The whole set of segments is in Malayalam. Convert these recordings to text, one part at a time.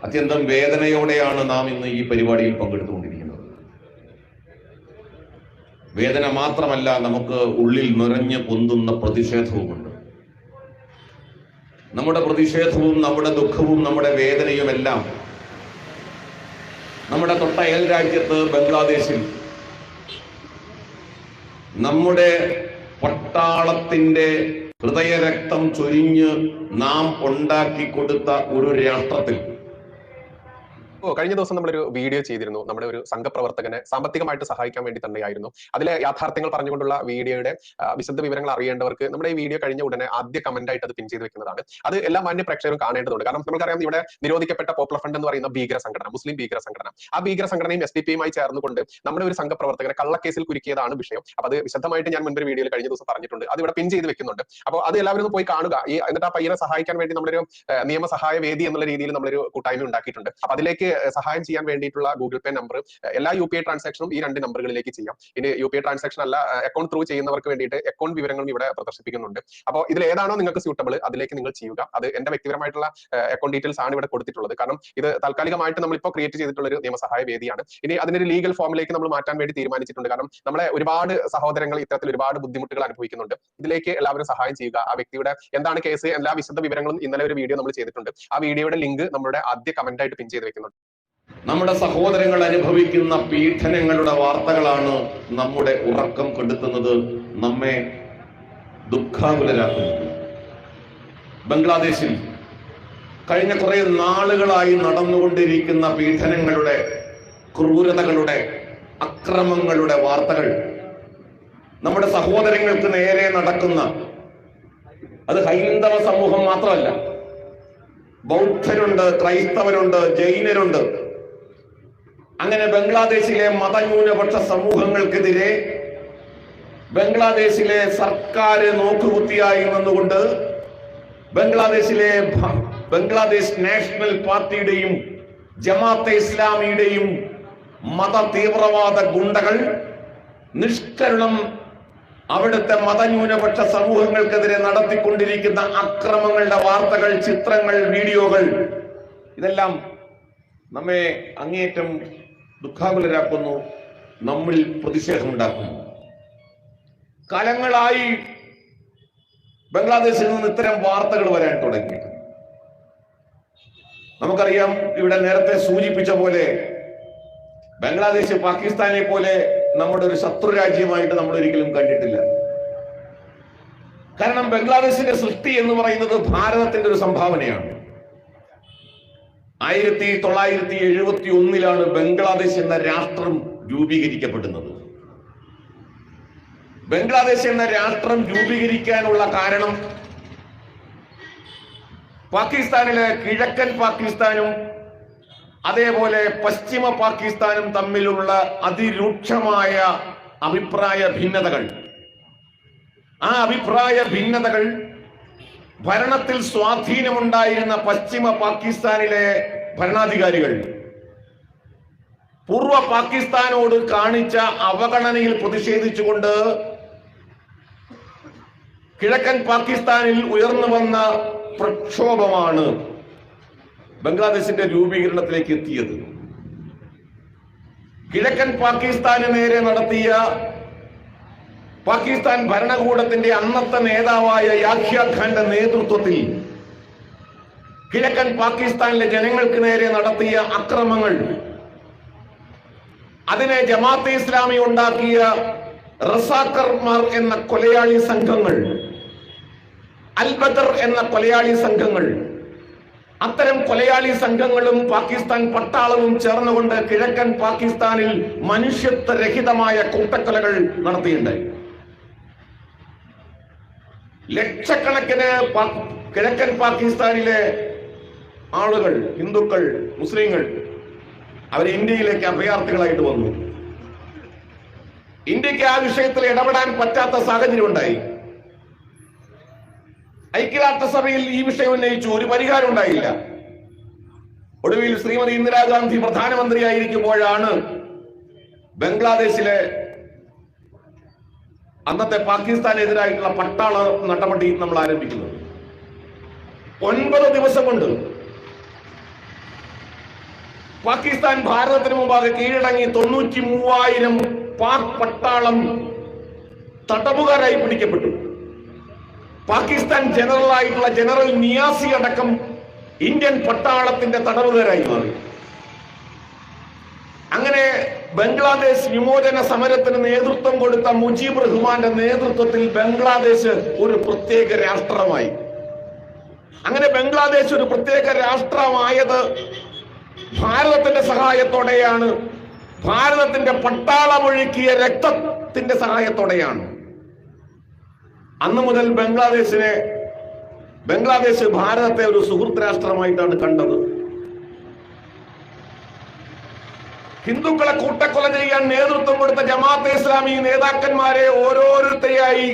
അത്യന്തം വേദനയോടെയാണ് നാം ഇന്ന് ഈ പരിപാടിയിൽ പങ്കെടുത്തുകൊണ്ടിരിക്കുന്നത്. വേദന മാത്രമല്ല, നമുക്ക് ഉള്ളിൽ നിറഞ്ഞു പൊന്തുന്ന പ്രതിഷേധവുമുണ്ട്. നമ്മുടെ പ്രതിഷേധവും നമ്മുടെ ദുഃഖവും നമ്മുടെ വേദനയുമെല്ലാം നമ്മുടെ തൊട്ട അയൽ രാജ്യത്ത് ബംഗ്ലാദേശിൽ നമ്മുടെ പട്ടാളത്തിന്റെ ഹൃദയരക്തം ചൊരിഞ്ഞ് നാം ഉണ്ടാക്കി കൊടുത്ത ഒരു രാഷ്ട്രത്തിൽ കഴിഞ്ഞ ദിവസം നമ്മളൊരു വീഡിയോ ചെയ്തിരുന്നു. നമ്മുടെ ഒരു സംഘപ്രവർത്തകനെ സാമ്പത്തികമായിട്ട് സഹായിക്കാൻ വേണ്ടി തന്നെയായിരുന്നു. അതിലെ യാഥാർത്ഥ്യങ്ങൾ പറഞ്ഞുകൊണ്ടുള്ള വീഡിയോയുടെ വിശദ വിവരങ്ങൾ അറിയേണ്ടവർക്ക് നമ്മുടെ ഈ വീഡിയോ കഴിഞ്ഞ ഉടനെ ആദ്യ കമന്റ് ആയിട്ട് അത് പിൻ ചെയ്ത് വെക്കുന്നതാണ്. അത് എല്ലാ മാന്യ പ്രേക്ഷകരും കാണേണ്ടതുണ്ട്. കാരണം നമുക്കറിയാം, ഇവിടെ നിരോധിക്കപ്പെട്ട പോപ്പുലർ ഫ്രണ്ട് എന്ന് പറയുന്ന ഭീകര സംഘടന, മുസ്ലിം ഭീകര സംഘടന, ആ ഭീകര സംഘടനയും SDP-യുമായി ചേർന്നുകൊണ്ട് നമ്മുടെ ഒരു സംഘപ്രവർത്തകരെ കള്ളക്കേസിൽ കുരുക്കിയതാണ് വിഷയം. അപ്പൊ അത് വിശദമായിട്ട് ഞാൻ മുൻപൊരു വീഡിയോയിൽ കഴിഞ്ഞ ദിവസം പറഞ്ഞിട്ടുണ്ട്. അത് ഇവിടെ പിൻ ചെയ്ത് വെക്കുന്നുണ്ട്. അപ്പോൾ അത് എല്ലാവരും പോയി കാണുക. എന്നിട്ട് ആ പയ്യനെ സഹായിക്കാൻ വേണ്ടി നമ്മളൊരു നിയമസഹായ വേദി എന്നുള്ള രീതിയിൽ നമ്മളൊരു കൂട്ടായ്മ ഉണ്ടാക്കിയിട്ടുണ്ട്. അപ്പൊ അതിലേക്ക് സഹായം ചെയ്യാൻ വേണ്ടിയിട്ടുള്ള ഗൂഗിൾ പേ നമ്പർ, എല്ലാ UPI ട്രാൻസാക്ഷനും ഈ 2 നമ്പറുകളിലേക്ക് ചെയ്യാം. ഇനി UPI ട്രാൻസാക്ഷൻ അല്ല, അക്കൗണ്ട് ത്രൂ ചെയ്യുന്നവർക്ക് വേണ്ടിയിട്ട് അക്കൗണ്ട് വിവരങ്ങളും ഇവിടെ പ്രദർശിപ്പിക്കുന്നുണ്ട്. അപ്പോൾ ഇതിൽ ഏതാണോ നിങ്ങൾക്ക് സ്യൂട്ടബിൾ അതിലേക്ക് നിങ്ങൾ ചെയ്യുക. അത് എന്റെ വ്യക്തിപരമായിട്ടുള്ള അക്കൗണ്ട് ഡീറ്റെയിൽസ് ആണ് ഇവിടെ കൊടുത്തിട്ടുള്ളത്. കാരണം ഇത് താൽക്കാലികമായിട്ട് നമ്മളിപ്പോൾ ക്രിയേറ്റ് ചെയ്തിട്ടുള്ള ഒരു നിയമസഹായ വേദിയാണ്. ഇനി അതിനൊരു ലീഗൽ ഫോമിലേക്ക് നമ്മൾ മാറ്റാൻ വേണ്ടി തീരുമാനിച്ചിട്ടുണ്ട്. കാരണം നമ്മളെ ഒരുപാട് സഹോദരങ്ങൾ ഇത്തരത്തിൽ ഒരുപാട് ബുദ്ധിമുട്ടുകൾ അനുഭവിക്കുന്നുണ്ട്. ഇതിലേക്ക് എല്ലാവരും സഹായം ചെയ്യുക. ആ വ്യക്തിയുടെ എന്താണ് കേസ്, എല്ലാ വിശദ വിവരങ്ങളും ഇന്നലെ ഒരു വീഡിയോ നമ്മൾ ചെയ്തിട്ടുണ്ട്. ആ വീഡിയോയുടെ ലിങ്ക് നമ്മുടെ ആദ്യ കമന്റ് ആയിട്ട് പിൻ ചെയ്ത് വെക്കുന്നുണ്ട്. നമ്മുടെ സഹോദരങ്ങൾ അനുഭവിക്കുന്ന പീഡനങ്ങളുടെ വാർത്തകളാണ് നമ്മുടെ ഉറക്കം കെടുത്തുന്നത്, നമ്മെ ദുഃഖാകുലരാക്കുന്നത്. ബംഗ്ലാദേശിൽ കഴിഞ്ഞ കുറെ നാളുകളായി നടന്നുകൊണ്ടിരിക്കുന്ന പീഡനങ്ങളുടെ, ക്രൂരതകളുടെ, അക്രമങ്ങളുടെ വാർത്തകൾ നമ്മുടെ സഹോദരങ്ങൾക്ക് നേരെ നടക്കുന്ന, അത് ഹൈന്ദവ സമൂഹം മാത്രമല്ല, ബൗദ്ധരുണ്ട്, ക്രൈസ്തവരുണ്ട്, ജൈനരുണ്ട്. അങ്ങനെ ബംഗ്ലാദേശിലെ മതന്യൂനപക്ഷ സമൂഹങ്ങൾക്കെതിരെ ബംഗ്ലാദേശിലെ സർക്കാർ നോക്കുകുത്തിയായി നിന്നുകൊണ്ട് ബംഗ്ലാദേശ് നാഷണൽ പാർട്ടിയുടെയും ജമാഅത്തെ ഇസ്ലാമിയുടെയും മത തീവ്രവാദ ഗുണ്ടകൾ നിഷ്കരുണം അവിടുത്തെ മതന്യൂനപക്ഷ സമൂഹങ്ങൾക്കെതിരെ നടത്തിക്കൊണ്ടിരിക്കുന്ന അക്രമങ്ങളുടെ വാർത്തകൾ, ചിത്രങ്ങൾ, വീഡിയോകൾ, ഇതെല്ലാം നമ്മെ അങ്ങേയറ്റം ദുഃഖാകുലരാക്കുന്നു, നമ്മിൽ പ്രതിഷേധമുണ്ടാക്കുന്നു. കാലങ്ങളായി ബംഗ്ലാദേശിൽ നിന്ന് ഇത്തരം വാർത്തകൾ വരാൻ തുടങ്ങി. നമുക്കറിയാം, ഇവിടെ നേരത്തെ സൂചിപ്പിച്ച പോലെ ബംഗ്ലാദേശ് പാകിസ്ഥാനെ പോലെ നമ്മുടെ ഒരു ശത്രു രാജ്യമായിട്ട് നമ്മൾ ഒരിക്കലും കണ്ടിട്ടില്ല. കാരണം ബംഗ്ലാദേശിന്റെ സൃഷ്ടി എന്ന് പറയുന്നത് ഭാരതത്തിന്റെ ഒരു സംഭാവനയാണ്. 1971 ബംഗ്ലാദേശ് എന്ന രാഷ്ട്രം രൂപീകരിക്കപ്പെടുന്നത്. ബംഗ്ലാദേശ് എന്ന രാഷ്ട്രം രൂപീകരിക്കാനുള്ള കാരണം പാകിസ്ഥാനിലെ കിഴക്കൻ പാകിസ്ഥാനും അതേപോലെ പശ്ചിമ പാകിസ്ഥാനും തമ്മിലുള്ള അതിരൂക്ഷമായ അഭിപ്രായ ഭിന്നതകൾ. ആ അഭിപ്രായ ഭിന്നതകൾ ഭരണത്തിൽ സ്വാധീനമുണ്ടായിരുന്ന പശ്ചിമ പാകിസ്ഥാനിലെ ഭരണാധികാരികൾ പൂർവ്വ പാകിസ്ഥാനോട് കാണിച്ച അവഗണനയിൽ പ്രതിഷേധിച്ചുകൊണ്ട് കിഴക്കൻ പാകിസ്ഥാനിൽ ഉയർന്നു വന്ന പ്രക്ഷോഭമാണ് ബംഗ്ലാദേശിന്റെ രൂപീകരണത്തിലേക്ക് എത്തിയത്. കിഴക്കൻ പാകിസ്ഥാന് നേരെ നടത്തിയ പാകിസ്ഥാൻ ഭരണകൂടത്തിന്റെ അന്നത്തെ നേതാവായ യാഹ്യ ഖാന്റെ നേതൃത്വത്തിൽ കിഴക്കൻ പാകിസ്ഥാനിലെ ജനങ്ങൾക്ക് നേരെ നടത്തിയ അക്രമങ്ങൾ, അതിനെ ജമാഅത്തെ ഇസ്ലാമി ഉണ്ടാക്കിയ റസാക്കർമാർ എന്ന കൊലയാളി സംഘങ്ങൾ, അൽബദർ എന്ന കൊലയാളി സംഘങ്ങൾ, അത്തരം കൊലയാളി സംഘങ്ങളും പാകിസ്ഥാൻ പട്ടാളവും ചേർന്നുകൊണ്ട് കിഴക്കൻ പാകിസ്ഥാനിൽ മനുഷ്യത്വരഹിതമായ കൂട്ടക്കൊലകൾ നടത്തിയിട്ടുണ്ടായി. ലക്ഷക്കണക്കിന് കിഴക്കൻ പാകിസ്ഥാനിലെ ആളുകൾ, ഹിന്ദുക്കൾ, മുസ്ലിങ്ങൾ, അവർ ഇന്ത്യയിലേക്ക് അഭയാർത്ഥികളായിട്ട് വന്നു. ഇന്ത്യക്ക് ആ വിഷയത്തിൽ ഇടപെടാൻ പറ്റാത്ത സാഹചര്യം ഉണ്ടായി. ഐക്യരാഷ്ട്രസഭയിൽ ഈ വിഷയം ഉന്നയിച്ചു, ഒരു പരിഹാരം ഉണ്ടായില്ല. ഒടുവിൽ ശ്രീമതി ഇന്ദിരാഗാന്ധി പ്രധാനമന്ത്രിയായിരിക്കുമ്പോഴാണ് ബംഗ്ലാദേശിലെ അന്നത്തെ പാകിസ്ഥാനെതിരായിട്ടുള്ള പട്ടാള നടപടി നമ്മൾ ആരംഭിക്കുന്നത്. 9 ദിവസം കൊണ്ട് പാകിസ്ഥാൻ ഭാരതത്തിന് മുമ്പാകെ കീഴടങ്ങി 93,000 പാക് പട്ടാളം തടവുകാരായി പിടിക്കപ്പെട്ടു. പാകിസ്ഥാൻ ജനറലായിട്ടുള്ള ജനറൽ നിയാസി അടക്കം ഇന്ത്യൻ പട്ടാളത്തിന്റെ തടവുകാരായി മാറി. അങ്ങനെ ബംഗ്ലാദേശ് വിമോചന സമരത്തിന് നേതൃത്വം കൊടുത്ത മുജീബ് റഹ്മാന്റെ നേതൃത്വത്തിൽ ബംഗ്ലാദേശ് ഒരു പ്രത്യേക രാഷ്ട്രമായി. അങ്ങനെ ബംഗ്ലാദേശ് ഒരു പ്രത്യേക രാഷ്ട്രമായത് ഭാരതത്തിന്റെ സഹായത്തോടെയാണ്, ഭാരതത്തിന്റെ പട്ടാളമൊഴുക്കിയ രക്തത്തിന്റെ സഹായത്തോടെയാണ്. അന്നു മുതൽ ബംഗ്ലാദേശ് ഭാരതത്തെ ഒരു സുഹൃത്ത് രാഷ്ട്രമായിട്ടാണ് കണ്ടത്. ഹിന്ദുക്കളെ കൂട്ടക്കൊല ചെയ്യാൻ നേതൃത്വം കൊടുത്ത ജമാഅത്തെ ഇസ്ലാമി നേതാക്കന്മാരെ ഓരോരുത്തരെയായി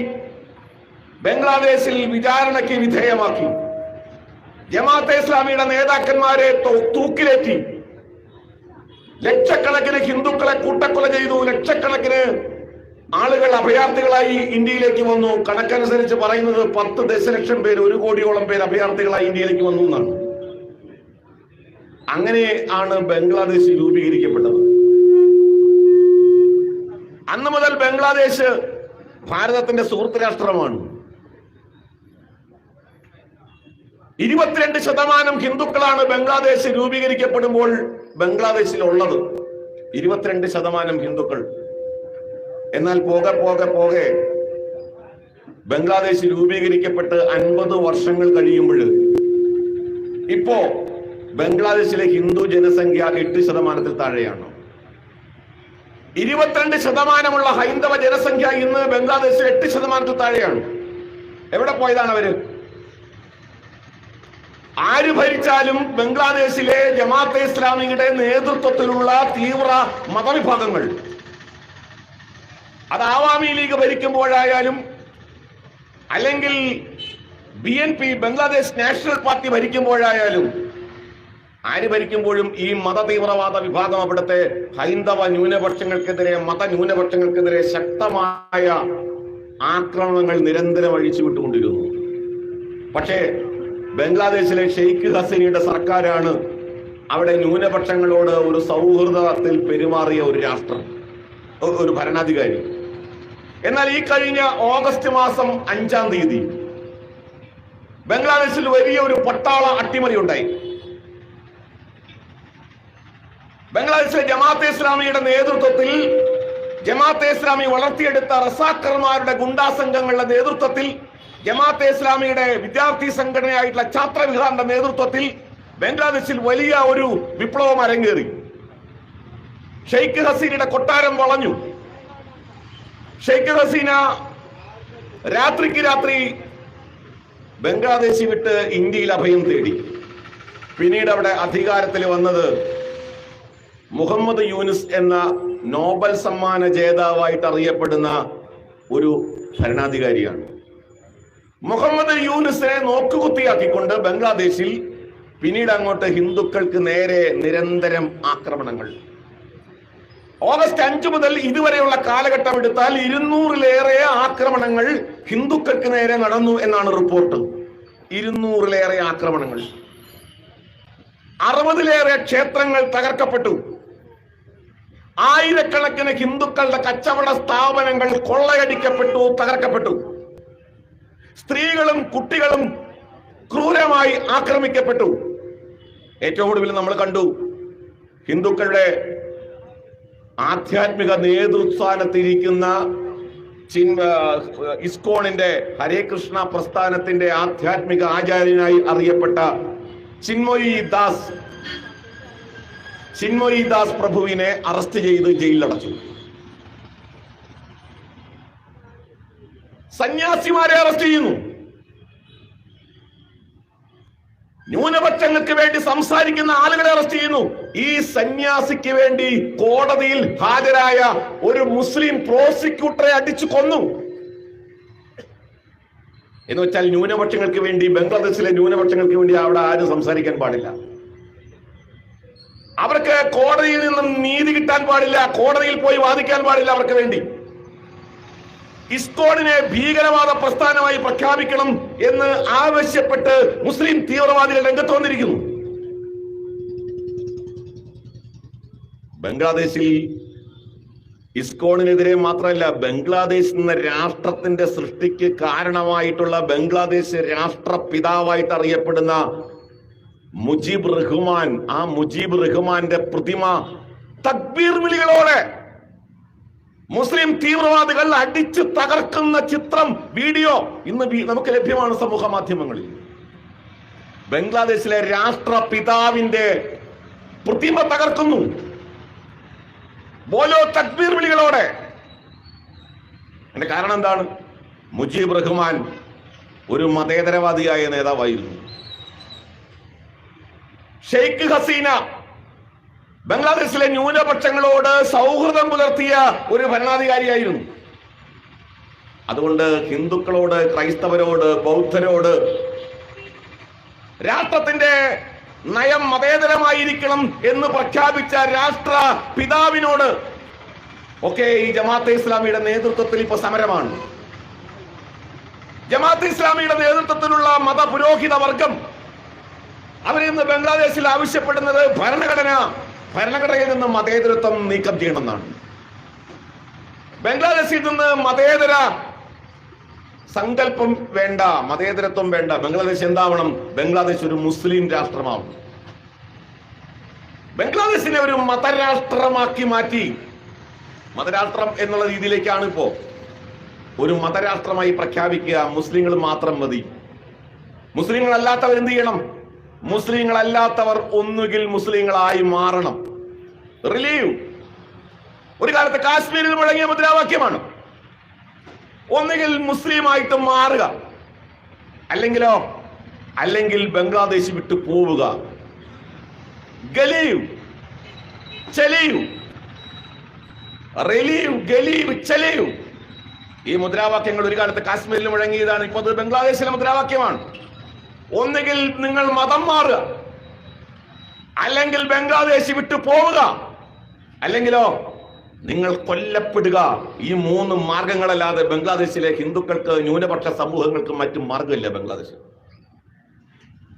ബംഗ്ലാദേശിൽ വിചാരണയ്ക്ക് വിധേയമാക്കി. ജമാഅത്തെ ഇസ്ലാമിയുടെ നേതാക്കന്മാരെ തൂക്കിലേറ്റി. ലക്ഷക്കണക്കിന് ഹിന്ദുക്കളെ കൂട്ടക്കൊല ചെയ്തു. ലക്ഷക്കണക്കിന് ആളുകൾ അഭയാർത്ഥികളായി ഇന്ത്യയിലേക്ക് വന്നു. കണക്കനുസരിച്ച് പറയുന്നത് 10 ദശലക്ഷം പേര്, 1 കോടിയോളം പേര് അഭയാർത്ഥികളായി ഇന്ത്യയിലേക്ക് വന്നു എന്നാണ്. അങ്ങനെ ആണ് ബംഗ്ലാദേശ് രൂപീകരിക്കപ്പെട്ടത്. അന്ന് മുതൽ ബംഗ്ലാദേശ് ഭാരതത്തിന്റെ സുഹൃത്ത് രാഷ്ട്രമാണ്. 22% ഹിന്ദുക്കളാണ് ബംഗ്ലാദേശ് രൂപീകരിക്കപ്പെടുമ്പോൾ ബംഗ്ലാദേശിൽ ഉള്ളത്. 22% ഹിന്ദുക്കൾ. എന്നാൽ പോകെ പോകെ പോകെ ബംഗ്ലാദേശ് രൂപീകരിക്കപ്പെട്ട് 50 വർഷങ്ങൾ കഴിയുമ്പോൾ ഇപ്പോ ബംഗ്ലാദേശിലെ ഹിന്ദു ജനസംഖ്യ 8% താഴെയാണ്. 22% ഹൈന്ദവ ജനസംഖ്യ ഇന്ന് ബംഗ്ലാദേശിൽ 8% താഴെയാണ്. എവിടെ പോയതാണ് അവര്? ആര് ഭരിച്ചാലും ബംഗ്ലാദേശിലെ ജമാഅത്തെ ഇസ്ലാമിയുടെ നേതൃത്വത്തിലുള്ള തീവ്ര മതവിഭാഗങ്ങൾ, അത് ആവാമി ലീഗ് ഭരിക്കുമ്പോഴായാലും അല്ലെങ്കിൽ BNP ബംഗ്ലാദേശ് നാഷണൽ പാർട്ടി ഭരിക്കുമ്പോഴായാലും ആര് ഭരിക്കുമ്പോഴും ഈ മതതീവ്രവാദ വിഭാഗം അവിടുത്തെ ഹൈന്ദവ ന്യൂനപക്ഷങ്ങൾക്കെതിരെ, മത ന്യൂനപക്ഷങ്ങൾക്കെതിരെ ശക്തമായ ആക്രമണങ്ങൾ നിരന്തരം അഴിച്ചുവിട്ടുകൊണ്ടിരുന്നു. പക്ഷേ ബംഗ്ലാദേശിലെ ഷെയ്ഖ് ഹസീനയുടെ സർക്കാരാണ് അവിടെ ന്യൂനപക്ഷങ്ങളോട് ഒരു സൗഹൃദത്തിൽ പെരുമാറിയ ഒരു രാഷ്ട്രം, ഒരു ഭരണാധികാരി. എന്നാൽ ഈ കഴിഞ്ഞ ഓഗസ്റ്റ് മാസം 5-ാം തീയതി ബംഗ്ലാദേശിൽ വലിയ ഒരു പട്ടാള അട്ടിമറി ഉണ്ടായി. ബംഗ്ലാദേശിലെ ജമാഅത്തെ ഇസ്ലാമിയുടെ നേതൃത്വത്തിൽ, ജമാഅത്തെ ഇസ്ലാമി വളർത്തിയെടുത്ത റസാക്കർമാരുടെ ഗുണ്ടാ സംഘങ്ങളുടെ നേതൃത്വത്തിൽ, ജമാഅത്തെ ഇസ്ലാമിയുടെ വിദ്യാർത്ഥി സംഘടനയായിട്ടുള്ള ഛാത്ര വിഹാറിന്റെ നേതൃത്വത്തിൽ ബംഗ്ലാദേശിൽ വലിയ ഒരു വിപ്ലവം അരങ്ങേറി. ഷെയ്ഖ് ഹസീനയുടെ കൊട്ടാരം വളഞ്ഞു. ഷെയ്ഖ് ഹസീന രാത്രിക്ക് രാത്രി ബംഗ്ലാദേശ് വിട്ട് ഇന്ത്യയിൽ അഭയം തേടി. പിന്നീട് അവിടെ അധികാരത്തിൽ വന്നത് മുഹമ്മദ് യൂനുസ് എന്ന നോബൽ സമ്മാന ജേതാവായിട്ട് അറിയപ്പെടുന്ന ഒരു ഭരണാധികാരിയാണ്. മുഹമ്മദ് യൂനുസിനെ നോക്കുകുത്തിയാക്കിക്കൊണ്ട് ബംഗ്ലാദേശിൽ പിന്നീട് അങ്ങോട്ട് ഹിന്ദുക്കൾക്ക് നേരെ നിരന്തരം ആക്രമണങ്ങൾ. ഓഗസ്റ്റ് 5 മുതൽ ഇതുവരെയുള്ള കാലഘട്ടം എടുത്താൽ 200-ലേറെ ആക്രമണങ്ങൾ ഹിന്ദുക്കൾക്ക് നേരെ നടന്നു എന്നാണ് റിപ്പോർട്ട്. 200-ലേറെ ആക്രമണങ്ങൾ. 60-ലേറെ ക്ഷേത്രങ്ങൾ തകർക്കപ്പെട്ടു. ആയിരക്കണക്കിന് ഹിന്ദുക്കളുടെ കച്ചവട സ്ഥാപനങ്ങൾ കൊള്ളയടിക്കപ്പെട്ടു, തകർക്കപ്പെട്ടു. സ്ത്രീകളും കുട്ടികളും ക്രൂരമായി ആക്രമിക്കപ്പെട്ടു. ഏറ്റവും ഒടുവിൽ നമ്മൾ കണ്ടു ഹിന്ദുക്കളുടെ ആധ്യാത്മിക നേതൃസ്ഥാനത്തിരിക്കുന്ന ഇസ്കോണിന്റെ ഹരേ കൃഷ്ണ പ്രസ്ഥാനത്തിന്റെ ആധ്യാത്മിക ആചാര്യനായി അറിയപ്പെട്ട ചിന്മയി ദാസ് പ്രഭുവിനെ അറസ്റ്റ് ചെയ്ത് ജയിലിലടച്ചു. സന്യാസിമാരെ അറസ്റ്റ് ചെയ്യുന്നു. ന്യൂനപക്ഷങ്ങൾക്ക് വേണ്ടി സംസാരിക്കുന്ന ആളുകളെ അറസ്റ്റ് ചെയ്യുന്നു. ഈ സന്യാസിക്ക് വേണ്ടി കോടതിയിൽ ഹാജരായ ഒരു മുസ്ലിം പ്രോസിക്യൂട്ടറെ അടിച്ചു കൊന്നു. എന്ന് വെച്ചാൽ ന്യൂനപക്ഷങ്ങൾക്ക് വേണ്ടി, ബംഗ്ലാദേശിലെ ന്യൂനപക്ഷങ്ങൾക്ക് വേണ്ടി അവിടെ ആരും സംസാരിക്കാൻ പാടില്ല. അവർക്ക് കോടതിയിൽ നിന്നും നീതി കിട്ടാൻ പാടില്ല, കോടതിയിൽ പോയി വാദിക്കാൻ പാടില്ല അവർക്ക് വേണ്ടി. ഇസ്കോണിനെ ഭീകരവാദ പ്രസ്ഥാനമായി പ്രഖ്യാപിക്കണം എന്ന് ആവശ്യപ്പെട്ട് മുസ്ലിം തീവ്രവാദികൾ രംഗത്ത് വന്നിരിക്കുന്നു. ബംഗ്ലാദേശിൽ ഇസ്കോണിനെതിരെ മാത്രമല്ല, ബംഗ്ലാദേശ് എന്ന രാഷ്ട്രത്തിന്റെ സൃഷ്ടിക്ക് കാരണമായിട്ടുള്ള ബംഗ്ലാദേശ് രാഷ്ട്രപിതാവായിട്ട് അറിയപ്പെടുന്ന മുജീബ് റഹ്മാൻ, ആ മുജീബ് റഹ്മാന്റെ പ്രതിമ തക്ബീർ വിളികളോടെ മുസ്ലിം തീവ്രവാദികൾ അടിച്ചു തകർക്കുന്ന ചിത്രം, വീഡിയോ ഇന്ന് നമുക്ക് ലഭ്യമാണ് സമൂഹ മാധ്യമങ്ങളിൽ. ബംഗ്ലാദേശിലെ രാഷ്ട്രപിതാവിന്റെ പ്രതിമ തകർക്കുന്നു ബോലോ തക്ബീർ വിളികളോടെ. അതിന്റെ കാരണം എന്താണ്? മുജീബ് റഹ്മാൻ ഒരു മതേതരവാദിയായ നേതാവായിരുന്നു. ഷെയ്ഖ് ഹസീന ബംഗ്ലാദേശിലെ ന്യൂനപക്ഷങ്ങളോട് സൗഹൃദം പുലർത്തിയ ഒരു ഭരണാധികാരിയായിരുന്നു. അതുകൊണ്ട് ഹിന്ദുക്കളോട്, ക്രൈസ്തവരോട്, ബൗദ്ധരോട് രാഷ്ട്രത്തിന്റെ നയം മതേതരമായിരിക്കണം എന്ന് പ്രഖ്യാപിച്ച രാഷ്ട്ര പിതാവിനോട് ഒക്കെ ഈ ജമാഅത്തെ ഇസ്ലാമിയുടെ നേതൃത്വത്തിൽ ഇപ്പൊ സമരമാണ്. ജമാഅത്തെ ഇസ്ലാമിയുടെ നേതൃത്വത്തിലുള്ള മതപുരോഹിത വർഗം അവരിന്ന് ബംഗ്ലാദേശിൽ ആവശ്യപ്പെടുന്നത് ഭരണഘടനയിൽ നിന്ന് മതേതരത്വം നീക്കം ചെയ്യണമെന്നാണ്. ബംഗ്ലാദേശിൽ നിന്ന് മതേതര സങ്കല്പം വേണ്ട, മതേതരത്വം വേണ്ട. ബംഗ്ലാദേശ് എന്താവണം? ബംഗ്ലാദേശ് ഒരു മുസ്ലിം രാഷ്ട്രമാവും. ബംഗ്ലാദേശിനെ ഒരു മതരാഷ്ട്രമാക്കി മാറ്റി, മതരാഷ്ട്രം എന്നുള്ള രീതിയിലേക്കാണ് ഇപ്പോ. ഒരു മതരാഷ്ട്രമായി പ്രഖ്യാപിക്കുക, മുസ്ലിങ്ങൾ മാത്രം മതി. മുസ്ലിങ്ങളല്ലാത്തവർ എന്ത് ചെയ്യണം? മുസ്ലിങ്ങളല്ലാത്തവർ ഒന്നുകിൽ മുസ്ലിങ്ങളായി മാറണം. റിലീവ് ഒരു കാലത്ത് കാശ്മീരിൽ മുഴങ്ങിയ മുദ്രാവാക്യമാണ്. ഒന്നുകിൽ മുസ്ലിമായിട്ട് മാറുക, അല്ലെങ്കിൽ ബംഗ്ലാദേശ് വിട്ടു പോവുക. ഗലീവ് ചലീവ്, റിലീവ് ഗലീവ് ചലീവ്, ഈ മുദ്രാവാക്യങ്ങൾ ഒരു കാലത്ത് കാശ്മീരിൽ മുഴങ്ങിയതാണ്. ഇപ്പോൾ അത് ബംഗ്ലാദേശിലെ മുദ്രാവാക്യമാണ്. ഒന്നുകിൽ നിങ്ങൾ മതം മാറുക, അല്ലെങ്കിൽ ബംഗ്ലാദേശ് വിട്ടു പോവുക, അല്ലെങ്കിലോ നിങ്ങൾ കൊല്ലപ്പെടുക. ഈ മൂന്ന് മാർഗങ്ങളല്ലാതെ ബംഗ്ലാദേശിലെ ഹിന്ദുക്കൾക്ക്, ന്യൂനപക്ഷ സമൂഹങ്ങൾക്ക് മറ്റു മാർഗമില്ല. ബംഗ്ലാദേശ്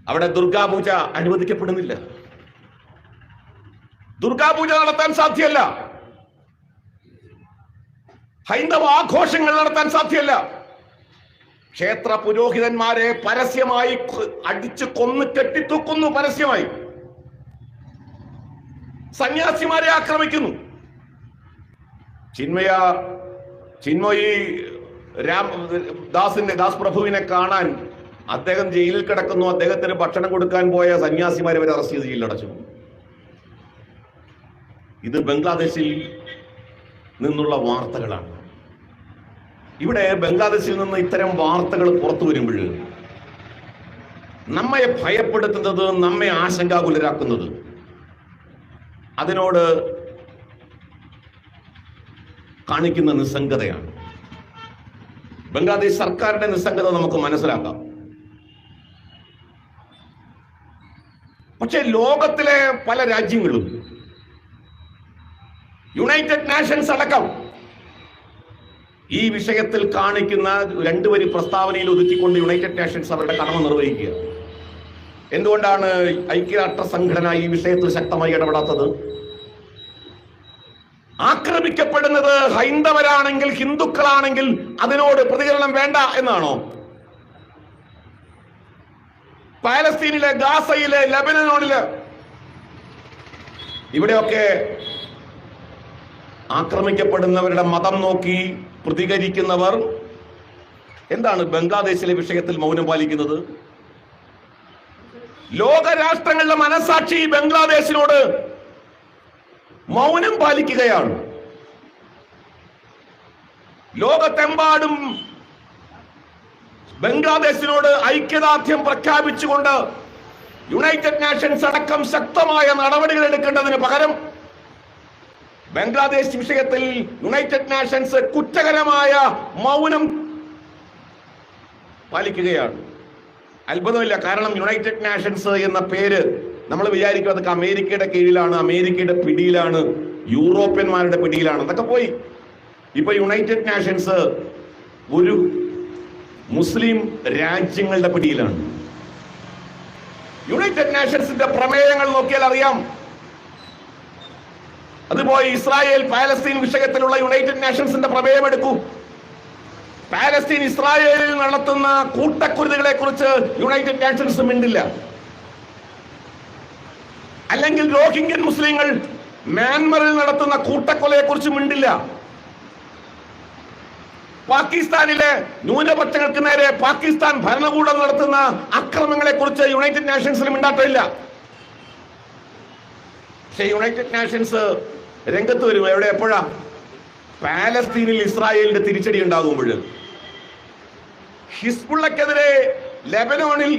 അവിടെ ദുർഗാപൂജ അനുവദിക്കപ്പെടുന്നില്ല. ദുർഗാപൂജ നടത്താൻ സാധ്യമല്ല. ഹൈന്ദവ ആഘോഷങ്ങൾ നടത്താൻ സാധ്യമല്ല. ക്ഷേത്ര പുരോഹിതന്മാരെ പരസ്യമായി അടിച്ചു കൊന്ന് കെട്ടിത്തൂക്കുന്നു. പരസ്യമായി സന്യാസിമാരെ ആക്രമിക്കുന്നു. ചിന്മയി ദാസ് പ്രഭുവിനെ കാണാൻ അദ്ദേഹം ജയിലിൽ കിടക്കുന്നു. അദ്ദേഹത്തിന് ഭക്ഷണം കൊടുക്കാൻ പോയ സന്യാസിമാരെ വരെ അറസ്റ്റ് ചെയ്ത് ജയിലിലടച്ചു. ഇത് ബംഗ്ലാദേശിൽ നിന്നുള്ള വാർത്തകളാണ്. ഇവിടെ ബംഗ്ലാദേശിൽ നിന്ന് ഇത്തരം വാർത്തകൾ പുറത്തു വരുമ്പോൾ നമ്മെ ഭയപ്പെടുത്തുന്നത്, നമ്മെ ആശങ്കാകുലരാക്കുന്നത്, അതിനോട് കാണിക്കുന്ന നിസ്സംഗതയാണ്. ബംഗ്ലാദേശ് സർക്കാരിന്റെ നിസ്സംഗത നമുക്ക് മനസ്സിലാക്കാം. പക്ഷേ ലോകത്തിലെ പല രാജ്യങ്ങളും, യുണൈറ്റഡ് നേഷൻസ് അടക്കം ഈ വിഷയത്തിൽ കാണിക്കുന്ന രണ്ടുവരി പ്രസ്താവനയിൽ ഒതുക്കിക്കൊണ്ട് യുണൈറ്റഡ് നേഷൻസ് അവരുടെ കടമ നിർവഹിക്കുക. എന്തുകൊണ്ടാണ് ഐക്യരാഷ്ട്ര സംഘടന ഈ വിഷയത്തിൽ ശക്തമായി ഇടപെടാത്തത്? ആക്രമിക്കപ്പെടുന്നത് ഹൈന്ദവരാണെങ്കിൽ, ഹിന്ദുക്കളാണെങ്കിൽ അതിനോട് പ്രതികരണം വേണ്ട എന്നാണോ? പാലസ്തീനിലെ, ഗാസയിലെ, ലെബനോണിലെ ഇവിടെയൊക്കെ ആക്രമിക്കപ്പെടുന്നവരുടെ മതം നോക്കി പ്രതികരിക്കുന്നവർ എന്താണ് ബംഗ്ലാദേശിലെ വിഷയത്തിൽ മൗനം പാലിക്കുന്നത്? ലോകരാഷ്ട്രങ്ങളുടെ മനസാക്ഷി ബംഗ്ലാദേശിനോട് മൗനം പാലിക്കുകയാണ്. ലോകത്തെമ്പാടും ബംഗ്ലാദേശിനോട് ഐക്യദാർഢ്യം പ്രഖ്യാപിച്ചുകൊണ്ട് യുണൈറ്റഡ് നേഷൻസ് അടക്കം ശക്തമായ നടപടികൾ എടുക്കേണ്ടതിന് പകരം ബംഗ്ലാദേശ് വിഷയത്തിൽ യുണൈറ്റഡ് നേഷൻസ് കുറ്റകരമായ മൗനം പാലിക്കുകയാണ്. അത്ഭുതമില്ല. കാരണം യുണൈറ്റഡ് നേഷൻസ് എന്ന പേര് നമ്മൾ വിചാരിക്കും അതൊക്കെ അമേരിക്കയുടെ കീഴിലാണ്, അമേരിക്കയുടെ പിടിയിലാണ്, യൂറോപ്യന്മാരുടെ പിടിയിലാണ്. അതൊക്കെ പോയി. ഇപ്പൊ യുണൈറ്റഡ് നേഷൻസ് ഒരു മുസ്ലിം രാജ്യങ്ങളുടെ പിടിയിലാണ്. യുണൈറ്റഡ് നേഷൻസിന്റെ പ്രമേയങ്ങൾ നോക്കിയാൽ അറിയാം, അതുപോലെ ഇസ്രായേൽ പാലസ്തീൻ വിഷയത്തിലുള്ള യുണൈറ്റഡ് നേഷൻസിന്റെ പ്രമേയം എടുക്കൂ. പാലസ്തീൻ ഇസ്രായേലിൽ നടത്തുന്ന കൂട്ടക്കുരുതികളെ കുറിച്ച് യുണൈറ്റഡ് നേഷൻസ് മിണ്ടില്ല. അല്ലെങ്കിൽ റോഹിംഗ്യൻ മുസ്ലിങ്ങൾ മ്യാൻമറിൽ നടത്തുന്ന കൂട്ടക്കൊലയെ കുറിച്ച് മിണ്ടില്ല. പാകിസ്ഥാനിലെ ന്യൂനപക്ഷങ്ങൾക്ക് നേരെ പാകിസ്ഥാൻ ഭരണകൂടം നടത്തുന്ന അക്രമങ്ങളെ കുറിച്ച് യുണൈറ്റഡ് നേഷൻസിൽ മിണ്ടാട്ടില്ല. പക്ഷേ യുണൈറ്റഡ് നേഷൻസ് രംഗത്ത് വരും. എവിടെ, എപ്പോഴാ? പാലസ്തീനിൽ ഇസ്രായേലിന്റെ തിരിച്ചടി ഉണ്ടാകുമ്പോൾ, ഹിസ്ബുള്ളക്കെതിരെ ലെബനോണിൽ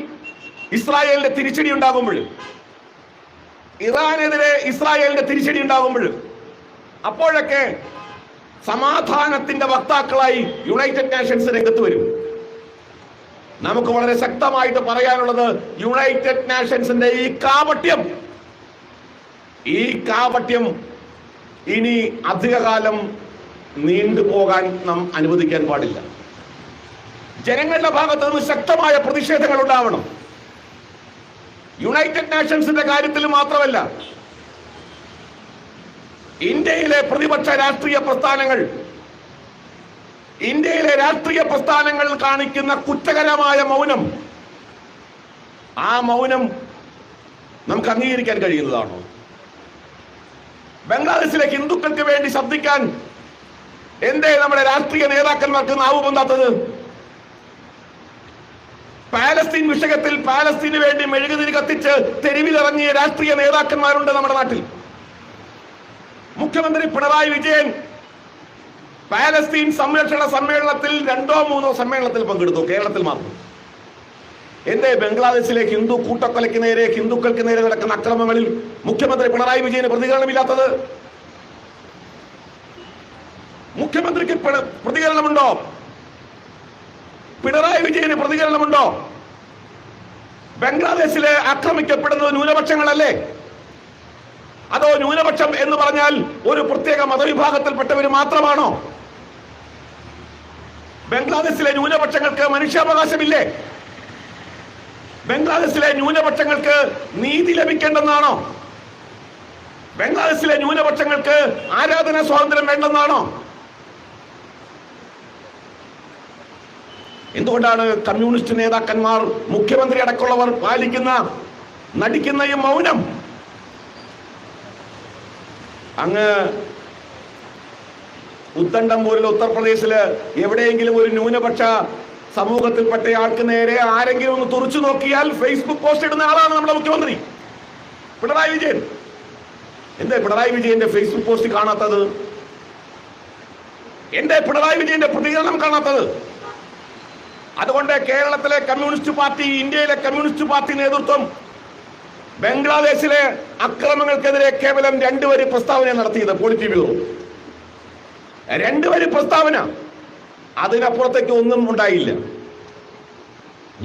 ഇസ്രായേലിന്റെ തിരിച്ചടി ഉണ്ടാകുമ്പോൾ, ഇറാനെതിരെ ഇസ്രായേലിന്റെ തിരിച്ചടി ഉണ്ടാകുമ്പോൾ, അപ്പോഴൊക്കെ സമാധാനത്തിന്റെ വക്താക്കളായി യുണൈറ്റഡ് നേഷൻസ് രംഗത്ത് വരും. നമുക്ക് വളരെ ശക്തമായിട്ട് പറയാനുള്ളത്, യുണൈറ്റഡ് നേഷൻസിന്റെ ഈ കാപട്യം ഇനി അധികകാലം നീണ്ടുപോകാൻ നാം അനുവദിക്കാൻ പാടില്ല. ജനങ്ങളുടെ ഭാഗത്ത് നിന്ന് ശക്തമായ പ്രതിഷേധങ്ങൾ ഉണ്ടാവണം. യുണൈറ്റഡ് നേഷൻസിന്റെ കാര്യത്തിൽ മാത്രമല്ല, ഇന്ത്യയിലെ പ്രതിപക്ഷ രാഷ്ട്രീയ പ്രസ്ഥാനങ്ങൾ കാണിക്കുന്ന കുറ്റകരമായ മൗനം, ആ മൗനം നമുക്ക് അംഗീകരിക്കാൻ കഴിയുന്നതാണോ? ബംഗ്ലാദേശിലെ ഹിന്ദുക്കൾക്ക് വേണ്ടി ശബ്ദിക്കാൻ എന്തേ നമ്മുടെ രാഷ്ട്രീയ നേതാക്കന്മാർക്ക് നാവ് പൊന്താത്തത്? പാലസ്തീൻ വിഷയത്തിൽ പാലസ്തീന് വേണ്ടി മെഴുകുതിരി കത്തിച്ച് തെരുവിലിറങ്ങിയ രാഷ്ട്രീയ നേതാക്കന്മാരുണ്ട് നമ്മുടെ നാട്ടിൽ. മുഖ്യമന്ത്രി പിണറായി വിജയൻ പാലസ്തീൻ സംരക്ഷണ സമ്മേളനത്തിൽ 2 or 3 സമ്മേളനത്തിൽ പങ്കെടുത്തു, കേരളത്തിൽ മാത്രം. എന്തേ ബംഗ്ലാദേശിലെ ഹിന്ദു കൂട്ടക്കൊലയ്ക്ക് നേരെ, ഹിന്ദുക്കൾക്ക് നേരെ നടക്കുന്ന അക്രമങ്ങളിൽ മുഖ്യമന്ത്രി പിണറായി വിജയന് പ്രതികരണമില്ലാത്തത്? മുഖ്യമന്ത്രിക്ക് പ്രതികരണമുണ്ടോ? പിണറായി വിജയന് പ്രതികരണമുണ്ടോ? ബംഗ്ലാദേശിലെ ആക്രമിക്കപ്പെടുന്നത് ന്യൂനപക്ഷങ്ങളല്ലേ? അതോ ന്യൂനപക്ഷം എന്ന് പറഞ്ഞാൽ ഒരു പ്രത്യേക മതവിഭാഗത്തിൽപ്പെട്ടവർ മാത്രമാണോ? ബംഗ്ലാദേശിലെ ന്യൂനപക്ഷങ്ങൾക്ക് മനുഷ്യാവകാശമില്ലേ? ബംഗ്ലാദേശിലെ ന്യൂനപക്ഷങ്ങൾക്ക് നീതി ലഭിക്കേണ്ടെന്നാണോ? ബംഗ്ലാദേശിലെ ന്യൂനപക്ഷങ്ങൾക്ക് ആരാധനാ സ്വാതന്ത്ര്യം വേണ്ടെന്നാണോ? എന്തുകൊണ്ടാണ് കമ്മ്യൂണിസ്റ്റ് നേതാക്കന്മാർ, മുഖ്യമന്ത്രി അടക്കമുള്ളവർ നടിക്കുന്ന ഈ മൗനം? അങ്ങ് ഉത്തണ്ടം പോലുള്ള ഉത്തർപ്രദേശില് എവിടെയെങ്കിലും ഒരു ന്യൂനപക്ഷ സമൂഹത്തിൽപ്പെട്ട ആൾക്ക് നേരെ ആരെങ്കിലും ഒന്ന് തുറച്ചു നോക്കിയാൽ ഫേസ്ബുക്ക് പോസ്റ്റ് ഇടുന്ന ആളാണ് നമ്മുടെ മുഖ്യമന്ത്രി പിണറായി വിജയൻ. എന്താ പിണറായി വിജയന്റെ ഫേസ്ബുക്ക് പോസ്റ്റ് കാണാത്തത്? എന്താ പിണറായി വിജയന്റെ പ്രതികരണം കാണാത്തത്? അതുകൊണ്ട് കേരളത്തിലെ കമ്മ്യൂണിസ്റ്റ് പാർട്ടി, ഇന്ത്യയിലെ കമ്മ്യൂണിസ്റ്റ് പാർട്ടി നേതൃത്വം ബംഗ്ലാദേശിലെ അക്രമങ്ങൾക്കെതിരെ കേവലം 2 വരി പ്രസ്താവന നടത്തിയത്. പോളിറ്റ് ബ്യൂറോ 2 വരി പ്രസ്താവന, അതിനപ്പുറത്തേക്ക് ഒന്നും ഉണ്ടായില്ല.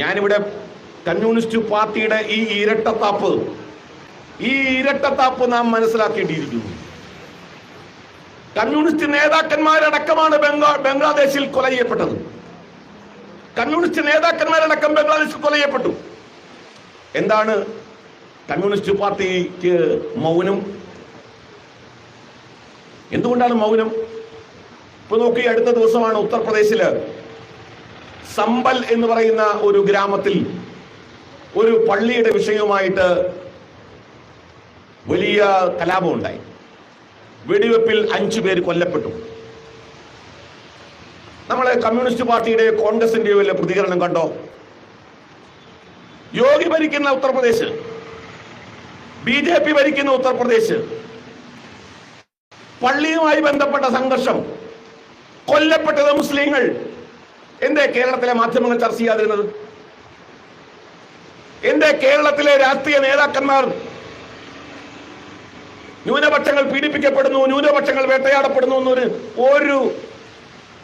ഞാനിവിടെ കമ്മ്യൂണിസ്റ്റ് പാർട്ടിയുടെ ഈ ഇരട്ടത്താപ്പ് നാം മനസ്സിലാക്കേണ്ടിയിരിക്കുന്നു. കമ്മ്യൂണിസ്റ്റ് നേതാക്കന്മാരടക്കമാണ് ബംഗ്ലാദേശിൽ കൊല ചെയ്യപ്പെട്ടത്. കമ്മ്യൂണിസ്റ്റ് നേതാക്കന്മാരടക്കം ബംഗ്ലാദേശിൽ കൊല ചെയ്യപ്പെട്ടു. എന്താണ് കമ്മ്യൂണിസ്റ്റ് പാർട്ടിക്ക് മൗനം? എന്തുകൊണ്ടാണ് മൗനം? ഇപ്പൊ നോക്കി, അടുത്ത ദിവസമാണ് ഉത്തർപ്രദേശില് സംബൽ എന്ന് പറയുന്ന ഒരു ഗ്രാമത്തിൽ ഒരു പള്ളിയുടെ വിഷയവുമായിട്ട് വലിയ കലാപം ഉണ്ടായി. വെടിവെപ്പിൽ 5 പേര് കൊല്ലപ്പെട്ടു. നമ്മളെ കമ്മ്യൂണിസ്റ്റ് പാർട്ടിയുടെ, കോൺഗ്രസിന്റെ വല്ല പ്രതികരണം കണ്ടോ? യോഗി ഭരിക്കുന്ന ഉത്തർപ്രദേശ്, BJP ഭരിക്കുന്ന ഉത്തർപ്രദേശ്, പള്ളിയുമായി ബന്ധപ്പെട്ട സംഘർഷം, കൊല്ലപ്പെട്ടത് മുസ്ലിങ്ങൾ. എന്തേ കേരളത്തിലെ മാധ്യമങ്ങൾ ചർച്ച ചെയ്യാതിരുന്നത്? എന്തേ കേരളത്തിലെ രാഷ്ട്രീയ നേതാക്കന്മാർ ന്യൂനപക്ഷങ്ങൾ പീഡിപ്പിക്കപ്പെടുന്നു, ന്യൂനപക്ഷങ്ങൾ വേട്ടയാടപ്പെടുന്നു എന്നൊരു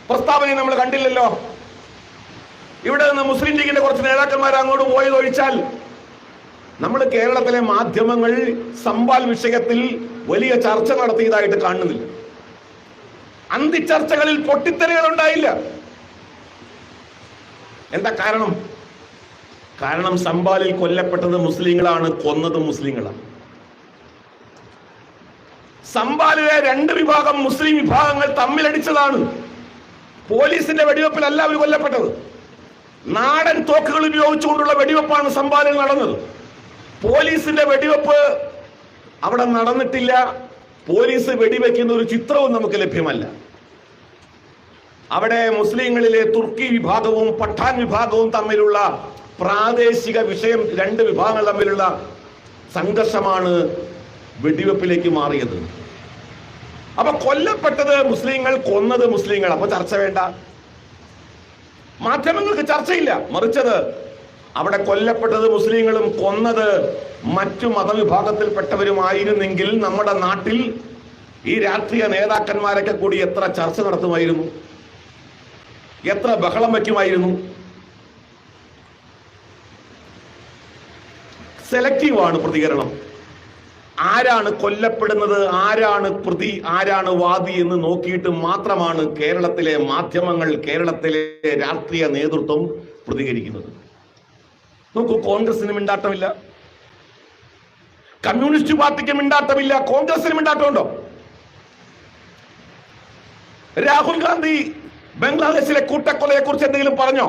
പ്രസ്താവനയും നമ്മൾ കണ്ടില്ലല്ലോ. ഇവിടെ നിന്ന് മുസ്ലിം ലീഗിന്റെ കുറച്ച് നേതാക്കന്മാർ അങ്ങോട്ട് പോയതൊഴിച്ചാൽ നമ്മൾ കേരളത്തിലെ മാധ്യമങ്ങൾ സംബാൽ വിഷയത്തിൽ വലിയ ചർച്ച നടത്തിയതായിട്ട് കാണുന്നില്ല. അന്തിച്ചർച്ചകളിൽ പൊട്ടിത്തെറികൾ ഉണ്ടായില്ല. എന്താ കാരണം? കാരണം സംബാലിൽ കൊല്ലപ്പെട്ടത് മുസ്ലിങ്ങളാണ്, കൊന്നത് മുസ്ലിങ്ങളാണ്. സംബാലിലെ 2 വിഭാഗം മുസ്ലിം വിഭാഗങ്ങൾ തമ്മിലടിച്ചതാണ്. പോലീസിന്റെ വെടിവെപ്പിലല്ല അവർ കൊല്ലപ്പെട്ടത്. നാടൻ തോക്കുകൾ ഉപയോഗിച്ചുകൊണ്ടുള്ള വെടിവെപ്പാണ് സംബാലിൽ നടന്നത്. പോലീസിന്റെ വെടിവെപ്പ് അവിടെ നടന്നിട്ടില്ല. പോലീസ് വെടിവെക്കുന്ന ഒരു ചിത്രവും നമുക്ക് ലഭ്യമല്ല. അവിടെ മുസ്ലിങ്ങളിലെ തുർക്കി വിഭാഗവും പഠാൻ വിഭാഗവും തമ്മിലുള്ള പ്രാദേശിക വിഷയം, 2 വിഭാഗങ്ങൾ തമ്മിലുള്ള സംഘർഷമാണ് വെടിവെപ്പിലേക്ക് മാറിയത്. അപ്പൊ കൊല്ലപ്പെട്ടത് മുസ്ലിങ്ങൾ, കൊന്നത് മുസ്ലിങ്ങൾ. അപ്പൊ ചർച്ച വേണ്ട, മാധ്യമങ്ങൾക്ക് ചർച്ചയില്ല. മറിച്ചത് അവിടെ കൊല്ലപ്പെട്ടത് മുസ്ലിങ്ങളും കൊന്നത് മറ്റു മതവിഭാഗത്തിൽപ്പെട്ടവരുമായിരുന്നെങ്കിൽ നമ്മുടെ നാട്ടിൽ ഈ രാഷ്ട്രീയ നേതാക്കന്മാരൊക്കെ കൂടി എത്ര ചർച്ച നടത്തുമായിരുന്നു, എത്ര ബഹളം വയ്ക്കുമായിരുന്നു. സെലക്റ്റീവാണ് പ്രതികരണം. ആരാണ് കൊല്ലപ്പെടുന്നത്, ആരാണ് പ്രതി, ആരാണ് വാദി എന്ന് നോക്കിയിട്ട് മാത്രമാണ് കേരളത്തിലെ മാധ്യമങ്ങൾ, കേരളത്തിലെ രാഷ്ട്രീയ നേതൃത്വം പ്രതികരിക്കുന്നത്. നോക്കൂ, കോൺഗ്രസിന് മിണ്ടാട്ടമില്ല, കമ്മ്യൂണിസ്റ്റ് പാർട്ടിക്ക് മിണ്ടാട്ടമില്ല, കോൺഗ്രസിന് മിണ്ടാട്ടമുണ്ടോ? രാഹുൽ ഗാന്ധി ബംഗ്ലാദേശിലെ കൂട്ടക്കൊലയെ കുറിച്ച് എന്തെങ്കിലും പറഞ്ഞോ?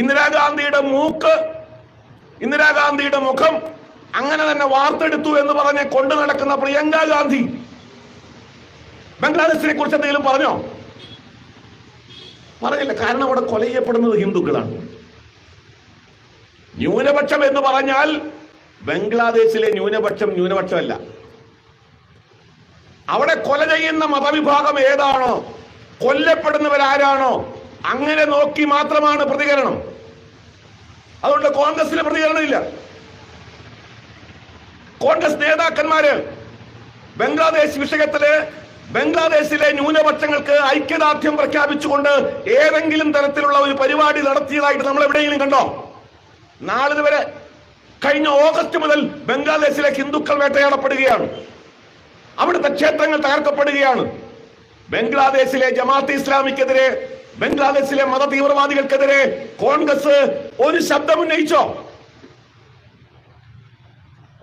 ഇന്ദിരാഗാന്ധിയുടെ മൂക്ക്, ഇന്ദിരാഗാന്ധിയുടെ മുഖം അങ്ങനെ തന്നെ വാർത്തെടുത്തു എന്ന് പറഞ്ഞ് കൊണ്ടു നടക്കുന്ന പ്രിയങ്ക ഗാന്ധി ബംഗ്ലാദേശിനെ കുറിച്ച് എന്തെങ്കിലും പറഞ്ഞോ? പറഞ്ഞില്ല. കാരണം അവിടെ കൊല ചെയ്യപ്പെടുന്നത് ഹിന്ദുക്കളാണ്. ന്യൂനപക്ഷം എന്ന് പറഞ്ഞാൽ ബംഗ്ലാദേശിലെ ന്യൂനപക്ഷം ന്യൂനപക്ഷമല്ല. അവിടെ കൊല ചെയ്യുന്ന മതവിഭാഗം ഏതാണോ, കൊല്ലപ്പെടുന്നവരാരാണോ, അങ്ങനെ നോക്കി മാത്രമാണ് പ്രതികരണം. അതുകൊണ്ട് കോൺഗ്രസിന് പ്രതികരണമില്ല. കോൺഗ്രസ് നേതാക്കന്മാര് ബംഗ്ലാദേശ് വിഷയത്തില് ബംഗ്ലാദേശിലെ ന്യൂനപക്ഷങ്ങൾക്ക് ഐക്യദാർഢ്യം പ്രഖ്യാപിച്ചുകൊണ്ട് ഏതെങ്കിലും തരത്തിലുള്ള ഒരു പരിപാടി നടത്തിയതായിട്ട് നമ്മൾ എവിടെയെങ്കിലും കണ്ടോ? നാളിതുവരെ കഴിഞ്ഞ ഓഗസ്റ്റ് മുതൽ ബംഗ്ലാദേശിലെ ഹിന്ദുക്കൾ വേട്ടയാടപ്പെടുകയാണ്, അവിടുത്തെ ക്ഷേത്രങ്ങൾ തകർക്കപ്പെടുകയാണ്. ബംഗ്ലാദേശിലെ ജമാഅത്തെ ഇസ്ലാമിക്കെതിരെ, ബംഗ്ലാദേശിലെ മത തീവ്രവാദികൾക്കെതിരെ കോൺഗ്രസ് ഒരു ശബ്ദം ഉന്നയിച്ചോ?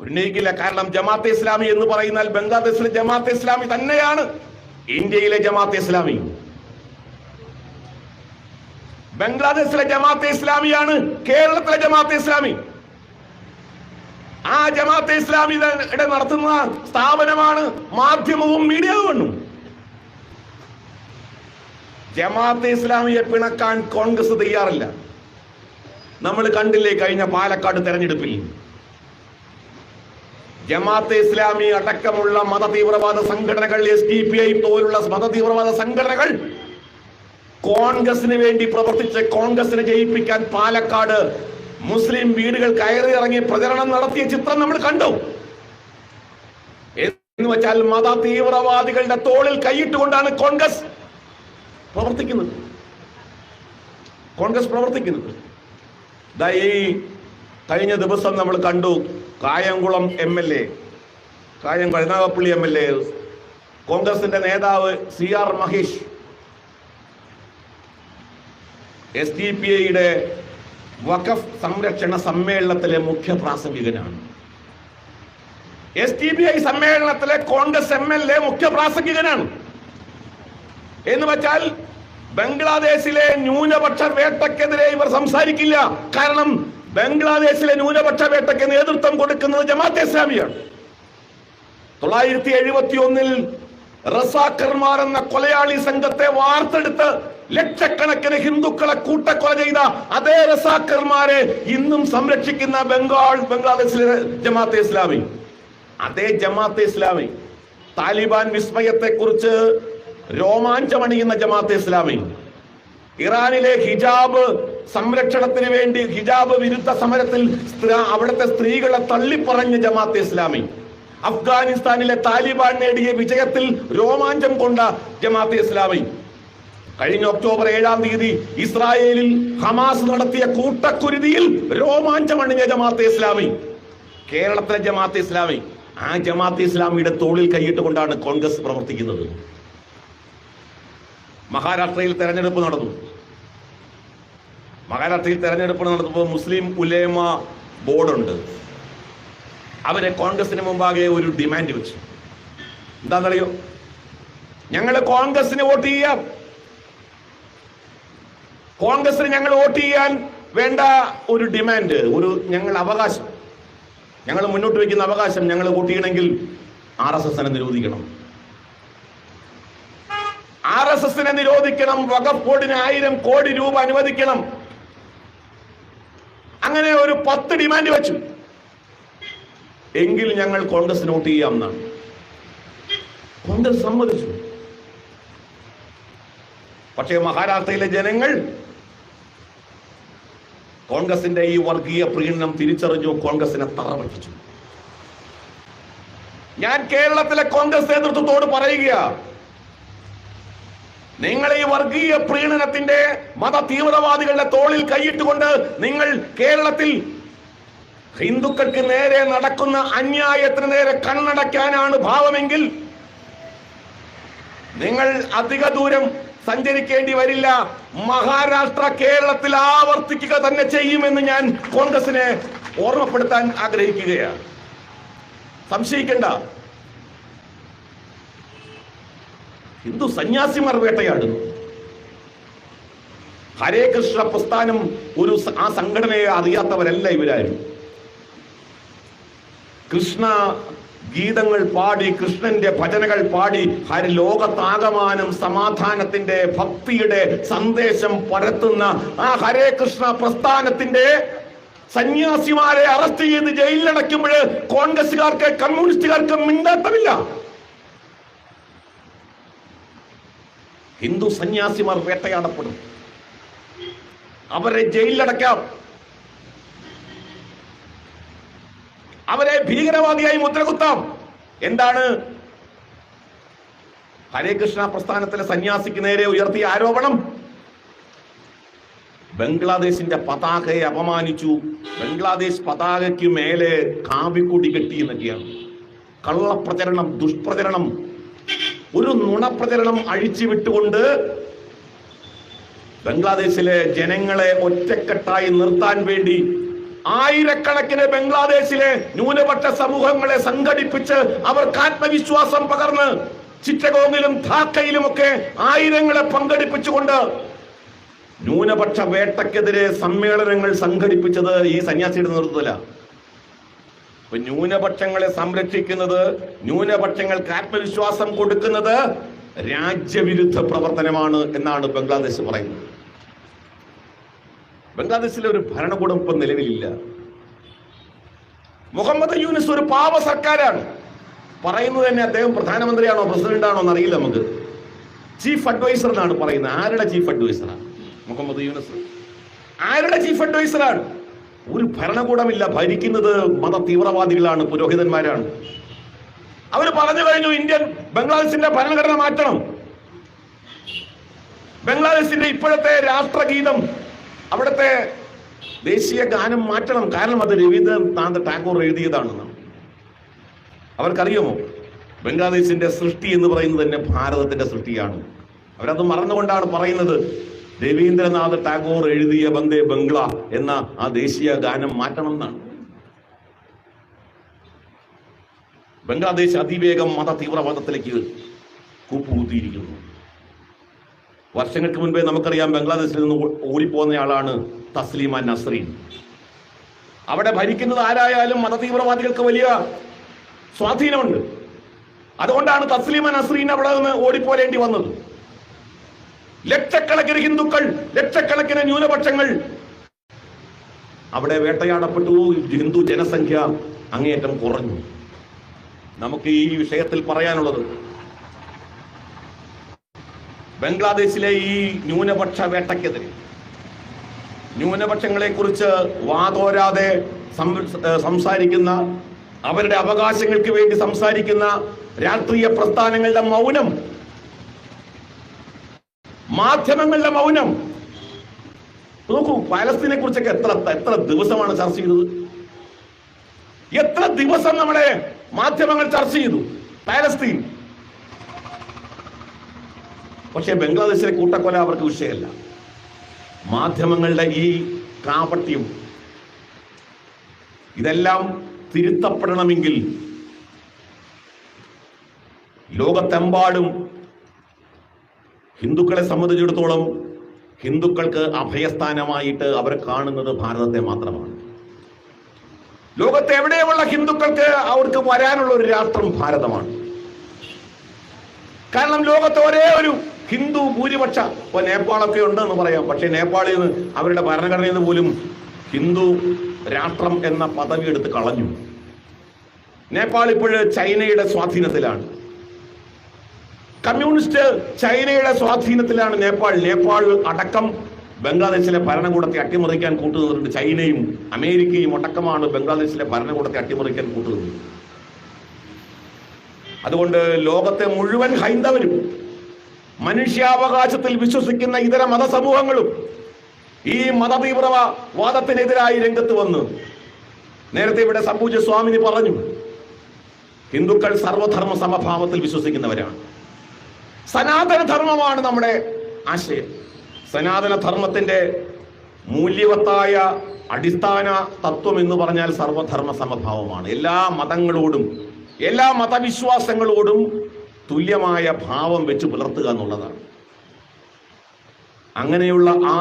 ഉന്നയിക്കില്ല. കാരണം ജമാഅത്തെ ഇസ്ലാമി എന്ന് പറയുന്നാൽ ബംഗ്ലാദേശിലെ ജമാഅത്തെ ഇസ്ലാമി തന്നെയാണ് ഇന്ത്യയിലെ ജമാഅത്തെ ഇസ്ലാമി. ബംഗ്ലാദേശിലെ ജമാഅത്തെ ഇസ്ലാമിയാണ് കേരളത്തിലെ ജമാഅത്തെ ഇസ്ലാമി. ആ ജമാഅത്തെ ഇസ്ലാമിയുടെ നടത്തുന്ന സ്ഥാപനമാണ് മാധ്യമവും മീഡിയവും. ജമാഅത്തെ ഇസ്ലാമിയെ പിണക്കാൻ കോൺഗ്രസ് തയ്യാറില്ല. നമ്മൾ കണ്ടില്ലേ കഴിഞ്ഞ പാലക്കാട് തെരഞ്ഞെടുപ്പിൽ ജമാഅത്തെ ഇസ്ലാമി അടക്കമുള്ള മത തീവ്രവാദ സംഘടനകൾ, SDPI പോലുള്ള മത തീവ്രവാദ സംഘടനകൾ കോൺഗ്രസിന് വേണ്ടി പ്രവർത്തിച്ച് കോൺഗ്രസിനെ ജയിപ്പിക്കാൻ പാലക്കാട് മുസ്ലിം വീടുകൾ കയറി ഇറങ്ങി പ്രചരണം നടത്തിയ ചിത്രം നമ്മൾ കണ്ടു. എന്ന് വെച്ചാൽ മത തീവ്രവാദികളുടെ തോളിൽ കൈയിട്ടുകൊണ്ടാണ് കോൺഗ്രസ് പ്രവർത്തിക്കുന്നത്. ഈ കഴിഞ്ഞ ദിവസം നമ്മൾ കണ്ടു, കായംകുളം MLA, കരുനാഗപ്പള്ളി MLA, കോൺഗ്രസിന്റെ നേതാവ് CR മഹേഷ് SDPIയുടെ വഖഫ് സംരക്ഷണ സമ്മേളനത്തിലെ മുഖ്യ പ്രാസംഗികനാണ്. SDPI സമ്മേളനത്തിലെ കോൺഗ്രസ് MLA മുഖ്യ പ്രാസംഗികനാണ്. എന്ന് വെച്ചാൽ ബംഗ്ലാദേശിലെ ന്യൂനപക്ഷ വേട്ടക്കെതിരെ ഇവർ സംസാരിക്കില്ല. കാരണം ബംഗ്ലാദേശിലെ ന്യൂനപക്ഷ വേട്ടയ്ക്ക് നേതൃത്വം കൊടുക്കുന്നത് ജമാഅത്തെ ഇസ്ലാമിയാണ്. 971 റസാക്കർമാർ എന്ന കൊലയാളി സംഘത്തെ വാർത്തെടുത്ത് ലക്ഷക്കണക്കിന് ഹിന്ദുക്കളെ കൂട്ടക്കൊല ചെയ്ത അതേ റസാക്കർമാരെ ഇന്നും സംരക്ഷിക്കുന്ന ബംഗ്ലാദേശിലെ ജമാഅത്തെ ഇസ്ലാമി. അതേ ജമാഅത്തെ ഇസ്ലാമി താലിബാൻ വിസ്മയത്തെ കുറിച്ച് രോമാഞ്ചമണിയുന്ന ജമാഅത്തെ ഇസ്ലാമി, ഇറാനിലെ ഹിജാബ് സംരക്ഷണത്തിന് വേണ്ടി ഹിജാബ് വിരുദ്ധ സമരത്തിൽ അവിടുത്തെ സ്ത്രീകളെ തള്ളിപ്പറഞ്ഞ ജമാഅത്തെ ഇസ്ലാമി, അഫ്ഗാനിസ്ഥാനിലെ താലിബാൻ നേടിയ വിജയത്തിൽ രോമാഞ്ചം കൊണ്ട ജമാഅത്തെ ഇസ്ലാമി, കഴിഞ്ഞ ഒക്ടോബർ 7-ാം തീയതി ഇസ്രായേലിൽ ഹമാസ് നടത്തിയ കൂട്ടക്കുരുതിയിൽ രോമാഞ്ചമണിഞ്ഞ ജമാഅത്തെ ഇസ്ലാമി, കേരളത്തിലെ ജമാഅത്തെ ഇസ്ലാമി. ആ ജമാഅത്തെ ഇസ്ലാമിയുടെ തോളിൽ കൈയിട്ടുകൊണ്ടാണ് കോൺഗ്രസ് പ്രവർത്തിക്കുന്നത്. മഹാരാഷ്ട്രയിൽ തെരഞ്ഞെടുപ്പ് നടന്നപ്പോൾ മുസ്ലിം ഉലേമ ബോർഡുണ്ട്. അവരെ കോൺഗ്രസിന് മുമ്പാകെ ഒരു ഡിമാൻഡ് വെച്ചു. എന്താണെന്നറിയോ? ഞങ്ങൾ കോൺഗ്രസിന് വോട്ട് ചെയ്യാം, കോൺഗ്രസിന് ഞങ്ങൾ വോട്ട് ചെയ്യാൻ വേണ്ട ഒരു ഡിമാൻഡ്, ഞങ്ങൾ അവകാശം, ഞങ്ങൾ മുന്നോട്ട് വയ്ക്കുന്ന അവകാശം, ഞങ്ങൾ വോട്ട് ചെയ്യണമെങ്കിൽ RSSനെ നിരോധിക്കണം, RSSനെ നിരോധിക്കണം, വഖഫ് ബോർഡിന് 1000 കോടി രൂപ അനുവദിക്കണം. അങ്ങനെ ഒരു 10 ഡിമാൻഡ് വെച്ചു. എങ്കിൽ ഞങ്ങൾ കോൺഗ്രസിന് വോട്ട് ചെയ്യാം എന്നാണ്. കോൺഗ്രസ് സമ്മതിച്ചു. പക്ഷേ മഹാരാഷ്ട്രയിലെ ജനങ്ങൾ കോൺഗ്രസിന്റെ ഈ വർഗീയ പ്രീണനം തിരിച്ചറിഞ്ഞു, കോൺഗ്രസിനെ തറപറ്റിച്ചു. ഞാൻ കേരളത്തിലെ കോൺഗ്രസ് നേതൃത്വത്തോട് പറയുക, നിങ്ങൾ ഈ വർഗീയ പ്രീണനത്തിന്റെ മത തീവ്രവാദികളുടെ തോളിൽ കൈയിട്ടുകൊണ്ട് നിങ്ങൾ കേരളത്തിൽ ഹിന്ദുക്കൾക്ക് നേരെ നടക്കുന്ന അന്യായത്തിന് നേരെ കണ്ണടയ്ക്കാനാണ് ഭാവമെങ്കിൽ നിങ്ങൾ അധിക ദൂരം സഞ്ചരിക്കേണ്ടി വരില്ല. മഹാരാഷ്ട്ര കേരളത്തിൽ ആവർത്തിക്കുക തന്നെ ചെയ്യുമെന്ന് ഞാൻ കോൺഗ്രസിനെ ഓർമ്മപ്പെടുത്താൻ ആഗ്രഹിക്കുകയാണ്. സംശയിക്കണ്ട. ഹിന്ദു സന്യാസിമാർ വേട്ടയാടുന്നു. ഹരേ കൃഷ്ണ പ്രസ്ഥാനം ആ സംഘടനയെ അറിയാത്തവരല്ല ഇവരാരും. കൃഷ്ണ ഗീതങ്ങൾ പാടി, കൃഷ്ണന്റെ ഭജനകൾ പാടി ലോകത്താകമാനം സമാധാനത്തിന്റെ ഭക്തിയുടെ സന്ദേശം പരത്തുന്ന ആ ഹരേ കൃഷ്ണ പ്രസ്ഥാനത്തിന്റെ സന്യാസിമാരെ അറസ്റ്റ് ചെയ്ത് ജയിലിലടയ്ക്കുമ്പോൾ കോൺഗ്രസുകാർക്ക് കമ്മ്യൂണിസ്റ്റുകാർക്ക് മിണ്ടാട്ടമില്ല. ഹിന്ദു സന്യാസിമാർ വേട്ടയാടപ്പെടും, അവരെ ജയിലിലടയ്ക്കാം, അവരെ ഭീകരവാദിയായി മുദ്രകുത്താം. എന്താണ് ഹരേ കൃഷ്ണ പ്രസ്ഥാനത്തിലെ സന്യാസിക്ക് നേരെ ഉയർത്തിയ ആരോപണം? ബംഗ്ലാദേശിന്റെ പതാകയെ അപമാനിച്ചു, ബംഗ്ലാദേശ് പതാകയ്ക്ക് മേലെ കാവിക്കൊടി കെട്ടി എന്നൊക്കെയാണ്. കള്ളപ്രചരണം, ദുഷ്പ്രചരണം, ഒരു നുണപ്രചരണം അഴിച്ചു വിട്ടുകൊണ്ട് ബംഗ്ലാദേശിലെ ജനങ്ങളെ ഒറ്റക്കെട്ടായി നിർത്താൻ വേണ്ടി ആയിരക്കണക്കിന് ബംഗ്ലാദേശിലെ ന്യൂനപക്ഷ സമൂഹങ്ങളെ സംഘടിപ്പിച്ച് അവർക്ക് ആത്മവിശ്വാസം പകർന്ന് ചിറ്റഗോങ്ങിലും ധാക്കയിലുമൊക്കെ ആയിരങ്ങളെ പങ്കെടുപ്പിച്ചുകൊണ്ട് ന്യൂനപക്ഷ വേട്ടക്കെതിരെ സമ്മേളനങ്ങൾ സംഘടിപ്പിച്ചത് ഈ സന്യാസിയുടെ നേതൃത്വത്തിലാണ്. ന്യൂനപക്ഷങ്ങളെ സംരക്ഷിക്കുന്നത്, ന്യൂനപക്ഷങ്ങൾക്ക് ആത്മവിശ്വാസം കൊടുക്കുന്നത് രാജ്യവിരുദ്ധ പ്രവർത്തനമാണ് എന്നാണ് ബംഗ്ലാദേശ് പറയുന്നത്. ബംഗ്ലാദേശിലെ ഒരു ഭരണകൂടം ഇപ്പം നിലവിലില്ല. മുഹമ്മദ് യൂനിസ് ഒരു പാവ സർക്കാരാണ്. പറയുന്നത് തന്നെ അദ്ദേഹം പ്രധാനമന്ത്രിയാണോ പ്രസിഡന്റാണോ എന്നറിയില്ല. നമുക്ക് ചീഫ് അഡ്വൈസർ എന്നാണ് പറയുന്നത്. ആരുടെ ചീഫ് അഡ്വൈസറാണ് മുഹമ്മദ് യൂനിസ്? ആരുടെ ചീഫ് അഡ്വൈസറാണ്? ഒരു ഭരണകൂടമില്ല. ഭരിക്കുന്നത് മത തീവ്രവാദികളാണ്, പുരോഹിതന്മാരാണ്. അവർ പറഞ്ഞു കഴിഞ്ഞു ബംഗ്ലാദേശിന്റെ ഭരണഘടന മാറ്റണം. ബംഗ്ലാദേശിന്റെ ഇപ്പോഴത്തെ രാഷ്ട്രഗീതം, അവിടുത്തെ ദേശീയ ഗാനം മാറ്റണം. കാരണം അത് രവീന്ദ്രനാഥ് ടാഗോർ എഴുതിയതാണെന്ന് അവർക്കറിയുമോ? ബംഗ്ലാദേശിന്റെ സൃഷ്ടി എന്ന് പറയുന്നത് തന്നെ ഭാരതത്തിന്റെ സൃഷ്ടിയാണ്. അവരത് മറന്നുകൊണ്ടാണ് പറയുന്നത് രവീന്ദ്രനാഥ് ടാഗോർ എഴുതിയ വന്ദേ ബംഗ്ല എന്ന ആ ദേശീയ ഗാനം മാറ്റണം എന്നാണ്. ബംഗ്ലാദേശ് അതിവേഗം മത തീവ്രവാദത്തിലേക്ക് കൂപ്പുകുത്തിയിരിക്കുന്നു. വർഷങ്ങൾക്ക് മുൻപേ നമുക്കറിയാം ബംഗ്ലാദേശിൽ നിന്ന് ഓടിപ്പോകുന്നയാളാണ് തസ്ലീമ നസ്രീൻ. അവിടെ ഭരിക്കുന്നത് ആരായാലും മത തീവ്രവാദികൾക്ക് വലിയ സ്വാധീനമുണ്ട്. അതുകൊണ്ടാണ് തസ്ലീമ നസ്രീൻ അവിടെ നിന്ന് ഓടിപ്പോരേണ്ടി വന്നത്. ലക്ഷക്കണക്കിന് ഹിന്ദുക്കൾ, ലക്ഷക്കണക്കിന് ന്യൂനപക്ഷങ്ങൾ അവിടെ വേട്ടയാടപ്പെട്ടു. ഹിന്ദു ജനസംഖ്യ അങ്ങേയറ്റം കുറഞ്ഞു. നമുക്ക് ഈ വിഷയത്തിൽ പറയാനുള്ളത് ബംഗ്ലാദേശിലെ ഈ ന്യൂനപക്ഷ വേട്ടയ്ക്കെതിരെ, ന്യൂനപക്ഷങ്ങളെ കുറിച്ച് വാതോരാതെ സംസാരിക്കുന്ന, അവരുടെ അവകാശങ്ങൾക്ക് വേണ്ടി സംസാരിക്കുന്ന രാഷ്ട്രീയ പ്രസ്ഥാനങ്ങളുടെ മൗനം, മാധ്യമങ്ങളുടെ മൗനം. നോക്കൂ, പാലസ്തീനെ കുറിച്ചൊക്കെ എത്ര ദിവസമാണ് ചർച്ച ചെയ്തത്? എത്ര ദിവസം നമ്മുടെ മാധ്യമങ്ങൾ ചർച്ച ചെയ്തു പാലസ്തീൻ. പക്ഷെ ബംഗ്ലാദേശിലെ കൂട്ടക്കൊല അവർക്ക് വിഷയമല്ല. മാധ്യമങ്ങളുടെ ഈ കാപട്യം, ഇതെല്ലാം തിരുത്തപ്പെടണമെങ്കിൽ ലോകത്തെമ്പാടും ഹിന്ദുക്കളെ സംബന്ധിച്ചിടത്തോളം ഹിന്ദുക്കൾക്ക് അഭയസ്ഥാനമായിട്ട് അവർ കാണുന്നത് ഭാരതത്തെ മാത്രമാണ്. ലോകത്തെ എവിടെയുള്ള ഹിന്ദുക്കൾക്ക് അവർക്ക് വരാനുള്ള ഒരു രാഷ്ട്രം ഭാരതമാണ്. കാരണം ലോകത്തെ ഒരേ ഒരു ഹിന്ദു ഭൂരിപക്ഷ, ഇപ്പൊ നേപ്പാളൊക്കെ ഉണ്ട് എന്ന് പറയാം, പക്ഷെ നേപ്പാളിൽ നിന്ന് അവരുടെ ഭരണഘടനയിൽ നിന്ന് പോലും ഹിന്ദു രാഷ്ട്രം എന്ന പദവി എടുത്ത് കളഞ്ഞു. നേപ്പാൾ ഇപ്പോൾ ചൈനയുടെ സ്വാധീനത്തിലാണ്. കമ്മ്യൂണിസ്റ്റ് ചൈനയുടെ സ്വാധീനത്തിലാണ് നേപ്പാൾ. നേപ്പാൾ അടക്കം ബംഗ്ലാദേശിലെ ഭരണകൂടത്തെ അട്ടിമറിക്കാൻ കൂട്ടുനിന്നിട്ടുണ്ട്. ചൈനയും അമേരിക്കയും അടക്കമാണ് ബംഗ്ലാദേശിലെ ഭരണകൂടത്തെ അട്ടിമറിക്കാൻ കൂട്ടുനിന്നത്. അതുകൊണ്ട് ലോകത്തെ മുഴുവൻ ഹൈന്ദവരും മനുഷ്യാവകാശത്തിൽ വിശ്വസിക്കുന്ന ഇതര മതസമൂഹങ്ങളും ഈ മതതീവ്രവാദത്തിനെതിരായി രംഗത്ത് വന്ന് നേരത്തെ ഇവിടെ സംപൂജ്യ സ്വാമിനി പറഞ്ഞു, ഹിന്ദുക്കൾ സർവധർമ്മ സമഭാവത്തിൽ വിശ്വസിക്കുന്നവരാണ്. സനാതന ധർമ്മമാണ് നമ്മുടെ ആശയം. സനാതന ധർമ്മത്തിന്റെ മൂല്യവത്തായ അടിസ്ഥാന തത്വം എന്ന് പറഞ്ഞാൽ സർവധർമ്മ സമഭാവമാണ്. എല്ലാ മതങ്ങളോടും എല്ലാ മതവിശ്വാസങ്ങളോടും തുല്യമായ ഭാവം വെച്ച് പുലർത്തുക എന്നുള്ളതാണ്. അങ്ങനെയുള്ള ആ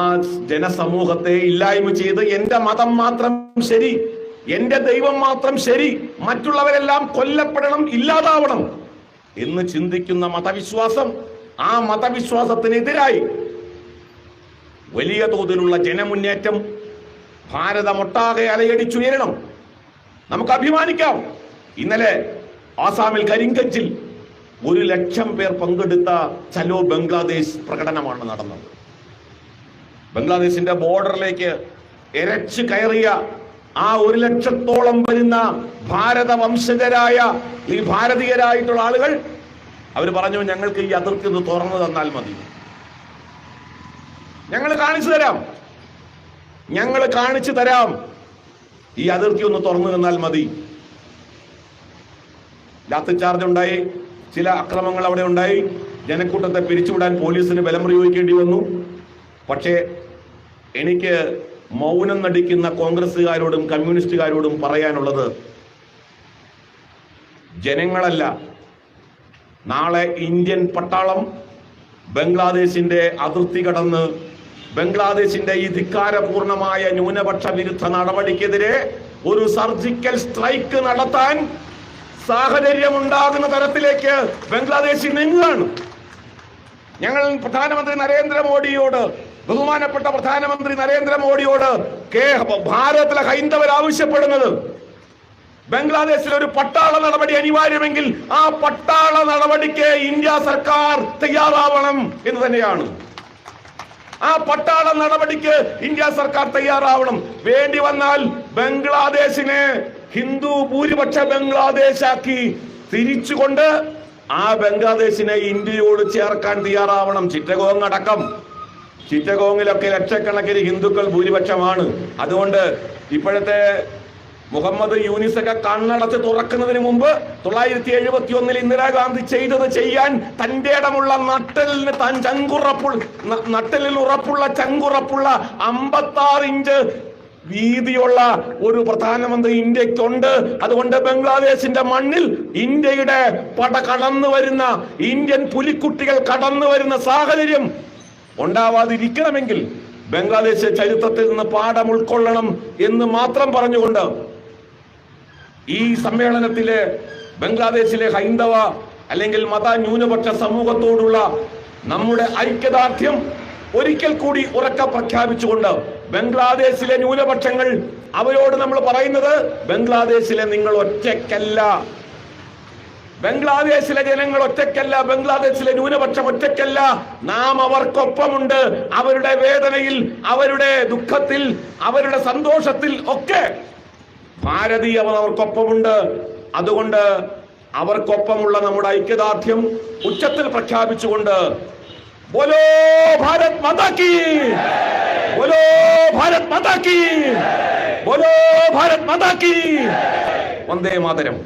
ജനസമൂഹത്തെ ഇല്ലായ്മ ചെയ്ത് എന്റെ മതം മാത്രം ശരി, എന്റെ ദൈവം മാത്രം ശരി, മറ്റുള്ളവരെല്ലാം കൊല്ലപ്പെടണം, ഇല്ലാതാവണം എന്ന് ചിന്തിക്കുന്ന മതവിശ്വാസം, ആ മതവിശ്വാസത്തിനെതിരായി വലിയ തോതിലുള്ള ജനമുന്നേറ്റം ഭാരതമൊട്ടാകെ അലയടിച്ചുയരണം. നമുക്ക് അഭിമാനിക്കാം. ഇന്നലെ ആസാമിൽ കരിങ്കച്ചിൽ 1,00,000 പേർ പങ്കെടുത്ത ചലോ ബംഗ്ലാദേശ് പ്രകടനമാണ് നടന്നത്. ബംഗ്ലാദേശിന്റെ ബോർഡറിലേക്ക് എരച്ചു കയറിയ ആ 1,00,000-ഓളം വരുന്ന ഭാരത വംശജരായ ഈ ഭാരതീയരായിട്ടുള്ള ആളുകൾ അവർ പറഞ്ഞു, ഞങ്ങൾക്ക് ഈ അതിർത്തി ഒന്ന് തുറന്നു തന്നാൽ മതി, ഞങ്ങൾ കാണിച്ചു തരാം, ഈ അതിർത്തി ഒന്ന് തുറന്നു തന്നാൽ മതി. ലാത്തി ചാർജ് ഉണ്ടായി, ചില അക്രമങ്ങൾ അവിടെ ഉണ്ടായി, ജനക്കൂട്ടത്തെ പിരിച്ചുവിടാൻ പോലീസിന് ബലം പ്രയോഗിക്കേണ്ടി വന്നു. പക്ഷേ എനിക്ക് മൗനം നടിക്കുന്ന കോൺഗ്രസ്സുകാരോടും കമ്മ്യൂണിസ്റ്റുകാരോടും പറയാനുള്ളത്, ജനങ്ങളല്ല, നാളെ ഇന്ത്യൻ പട്ടാളം ബംഗ്ലാദേശിന്റെ അതിർത്തി കടന്ന് ബംഗ്ലാദേശിന്റെ ഈ ധിക്കാരപൂർണമായ ന്യൂനപക്ഷ വിരുദ്ധ നടപടിക്കെതിരെ ഒരു സർജിക്കൽ സ്ട്രൈക്ക് നടത്താൻ സാഹചര്യം ഉണ്ടാകുന്ന തരത്തിലേക്ക് ബംഗ്ലാദേശിൽ നീങ്ങുകയാണ്. ഞങ്ങൾ പ്രധാനമന്ത്രി നരേന്ദ്രമോദിയോട്, ബഹുമാനപ്പെട്ട പ്രധാനമന്ത്രി നരേന്ദ്രമോദിയോട് ഭാരതത്തിലെ ഹൈന്ദവർ ആവശ്യപ്പെടുന്നത്, ബംഗ്ലാദേശിൽ ഒരു പട്ടാള നടപടി അനിവാര്യമെങ്കിൽ ആ പട്ടാള നടപടിക്ക് ഇന്ത്യ സർക്കാർ തയ്യാറാവണം എന്ന് തന്നെയാണ്. ആ പട്ടാള നടപടിക്ക് ഇന്ത്യ സർക്കാർ തയ്യാറാവണം. വേണ്ടി വന്നാൽ ബംഗ്ലാദേശിനെ ഹിന്ദു ഭൂരിപക്ഷ ബംഗ്ലാദേശാക്കി തിരിച്ചുകൊണ്ട് ആ ബംഗ്ലാദേശിനെ ഇന്ത്യയോട് ചേർക്കാൻ തയ്യാറാവണം. ചിറ്റഗോങ് അടക്കം, ചിറ്റഗോങ്ങിലൊക്കെ ലക്ഷക്കണക്കിന് ഹിന്ദുക്കൾ ഭൂരിപക്ഷമാണ്. അതുകൊണ്ട് ഇപ്പോഴത്തെ മുഹമ്മദ് യൂനിസൊക്കെ കണ്ണടച്ച് തുറക്കുന്നതിന് മുമ്പ് 1971 ഇന്ദിരാഗാന്ധി ചെയ്തത് ചെയ്യാൻ തന്റെ ഇടമുള്ള നട്ടലിൽ ഉറപ്പുള്ള ചങ്കുറപ്പുള്ള 56 ഇഞ്ച് വീതിയുള്ള ഒരു പ്രധാനമന്ത്രി ഇന്ത്യക്കുണ്ട്. അതുകൊണ്ട് ബംഗ്ലാദേശിന്റെ മണ്ണിൽ ഇന്ത്യയുടെ പട കടന്നു വരുന്ന, ഇന്ത്യൻ പുലിക്കുട്ടികൾ കടന്നു വരുന്ന സാഹചര്യം ഉണ്ടാവാതിരിക്കണമെങ്കിൽ ബംഗ്ലാദേശ് ചരിത്രത്തിൽ നിന്ന് പാഠം ഉൾക്കൊള്ളണം എന്ന് മാത്രം പറഞ്ഞുകൊണ്ട് ഈ സമ്മേളനത്തിലെ ബംഗ്ലാദേശിലെ ഹൈന്ദവ അല്ലെങ്കിൽ മത ന്യൂനപക്ഷ സമൂഹത്തോടുള്ള നമ്മുടെ ഐക്യദാർഢ്യം ഒരിക്കൽ കൂടി ഉറക്കെ പ്രഖ്യാപിച്ചുകൊണ്ട് ബംഗ്ലാദേശിലെ ന്യൂനപക്ഷങ്ങൾ, അവരോട് നമ്മൾ പറയുന്നത്, ബംഗ്ലാദേശിലെ നിങ്ങൾ ഒറ്റയ്ക്കല്ല, ബംഗ്ലാദേശിലെ ജനങ്ങൾ ഒറ്റയ്ക്കല്ല, ബംഗ്ലാദേശിലെ ന്യൂനപക്ഷം ഒറ്റയ്ക്കല്ല, നാം അവർക്കൊപ്പമുണ്ട്. അവരുടെ വേദനയിൽ, അവരുടെ ദുഃഖത്തിൽ, അവരുടെ സന്തോഷത്തിൽ ഒക്കെ ഭാരതീയർ അവർക്കൊപ്പമുണ്ട്. അതുകൊണ്ട് അവർക്കൊപ്പമുള്ള നമ്മുടെ ഐക്യദാർഢ്യം ഉച്ചത്തിൽ പ്രഖ്യാപിച്ചുകൊണ്ട് ബോലോ Bharat Mata key, ബോലോ Bharat Mata key, ബോലോ Bharat Mata key, Vande Mataram.